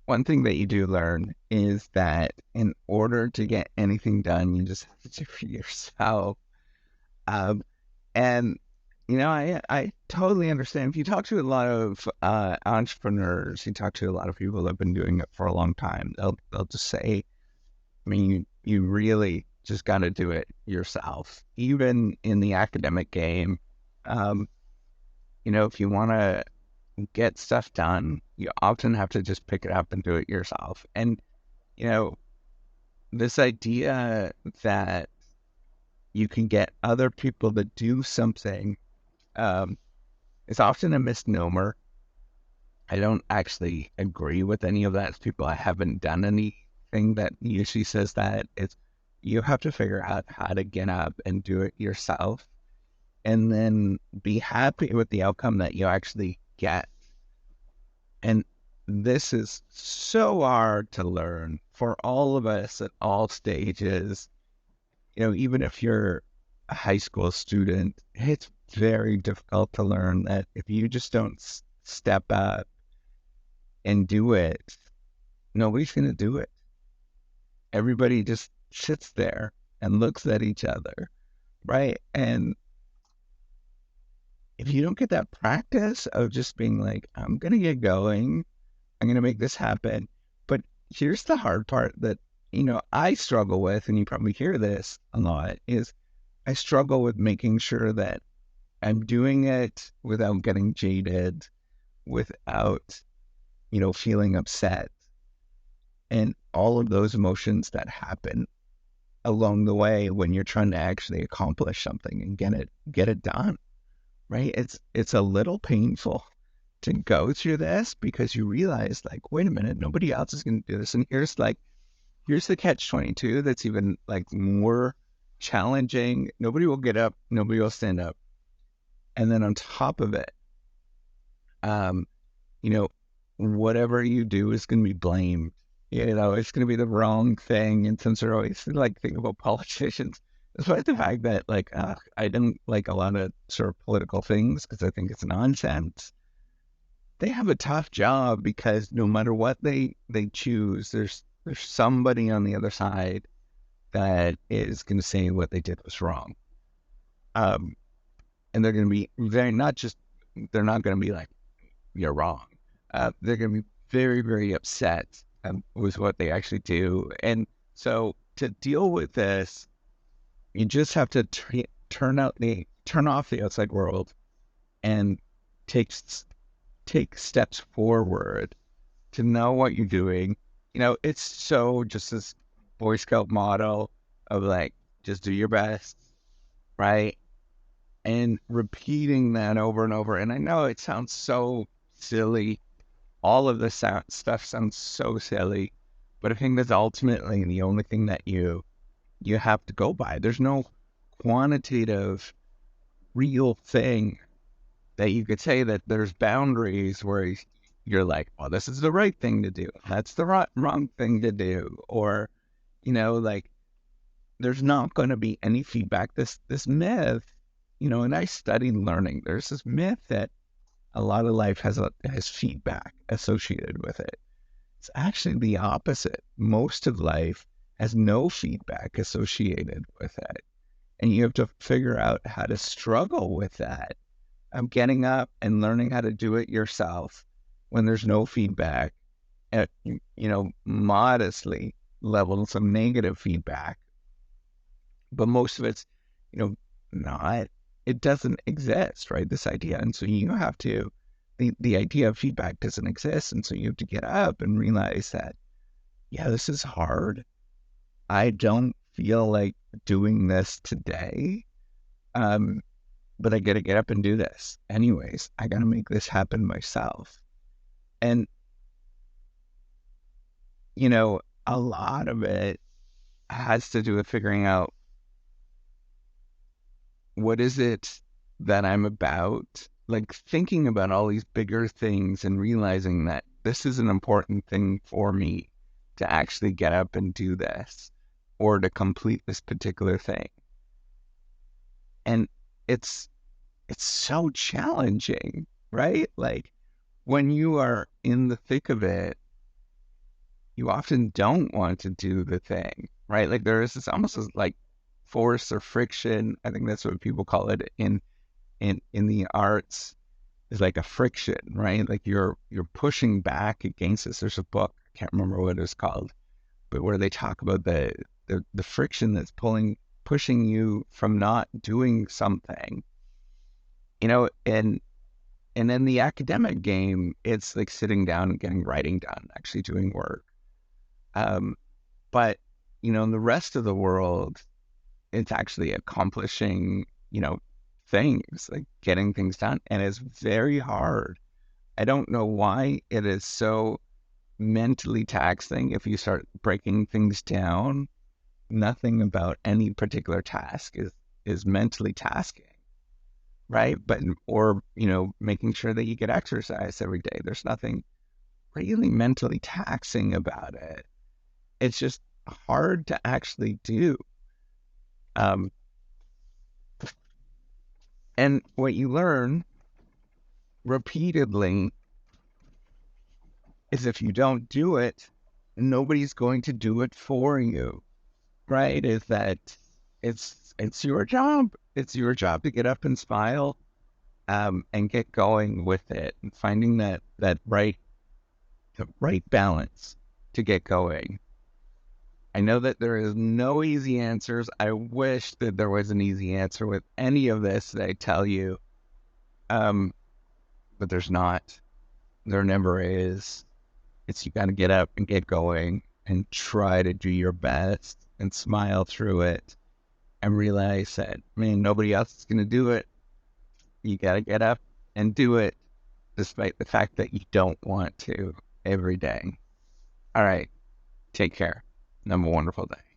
one thing that you do learn is that in order to get anything done, you just have to do it yourself. Um, and I totally understand. If you talk to a lot of entrepreneurs, you talk to a lot of people that have been doing it for a long time, they'll just say, I mean, you really just got to do it yourself. Even in the academic game, um, if you want to get stuff done, you often have to just pick it up and do it yourself. And you know, this idea that you can get other people to do something um, is often a misnomer. I don't actually agree with any of that. People, I haven't done anything that usually says that. It's you have to figure out how to get up and do it yourself, and then be happy with the outcome that you actually get. And this is so hard to learn for all of us at all stages. Even if you're a high school student, it's very difficult to learn that if you just don't step up and do it, nobody's going to do it. Everybody just sits there and looks at each other, right? And if you don't get that practice of just being like, I'm going to get going, I'm going to make this happen. But here's the hard part that, I struggle with, and you probably hear this a lot, is I struggle with making sure that I'm doing it without getting jaded, without, feeling upset, and all of those emotions that happen along the way when you're trying to actually accomplish something and get it done, right? It's a little painful to go through this because you realize like, wait a minute, nobody else is going to do this. And here's the catch 22 that's even like more challenging. Nobody will get up, nobody will stand up. And then on top of it, um, you know, whatever you do is going to be blamed. It's going to be the wrong thing. And since they're always like think about politicians, despite the fact that like I don't like a lot of sort of political things because I think it's nonsense. They have a tough job because no matter what they choose, there's somebody on the other side that is going to say what they did was wrong. Um, and they're going to be very not just they're not going to be like you're wrong. They're going to be very, very upset with what they actually do. And so to deal with this, you just have to turn off the outside world and take take steps forward to know what you're doing. It's so just this Boy Scout motto of like just do your best, right? And repeating that over and over. And I know it sounds so silly, all of this stuff sounds so silly, but I think that's ultimately the only thing that you have to go by. There's no quantitative real thing that you could say that there's boundaries where you're like, well, this is the right thing to do. That's the wrong thing to do. Or, like there's not going to be any feedback. This myth, and I studied learning. There's this myth that a lot of life has feedback associated with it. It's actually the opposite. Most of life has no feedback associated with it. And you have to figure out how to struggle with that. Getting up and learning how to do it yourself when there's no feedback, at, modestly levels of negative feedback. But most of it's, not, it doesn't exist, right? This idea. And so you have to, the idea of feedback doesn't exist. And so you have to get up and realize that, yeah, this is hard. I don't feel like doing this today. Um, but I got to get up and do this. Anyways, I got to make this happen myself. And, a lot of it has to do with figuring out what is it that I'm about? Like thinking about all these bigger things and realizing that this is an important thing for me to actually get up and do this or to complete this particular thing. And it's it's so challenging, right? Like when you are in the thick of it, you often don't want to do the thing, right? Like there is this almost as like force or friction. I think that's what people call it in the arts, is like a friction, right? Like you're pushing back against this. There's a book, I can't remember what it's called, but where they talk about the friction that's pushing you from not doing something, and in the academic game, it's like sitting down and getting writing done, actually doing work. Um, but in the rest of the world, it's actually accomplishing, things, like getting things done. And it's very hard. I don't know why it is so mentally taxing if you start breaking things down. Nothing about any particular task is mentally tasking, right? But or making sure that you get exercise every day. There's nothing really mentally taxing about it. It's just hard to actually do. Um, and what you learn repeatedly is if you don't do it, nobody's going to do it for you, right? Is that it's your job. It's your job to get up and smile, and get going with it, and finding the right balance to get going. I know that there is no easy answers. I wish that there was an easy answer with any of this that I tell you, um, but there's not. There never is. It's you got to get up and get going and try to do your best and smile through it and realize that, man, nobody else is going to do it. You got to get up and do it despite the fact that you don't want to every day. All right. Take care. Have a wonderful day.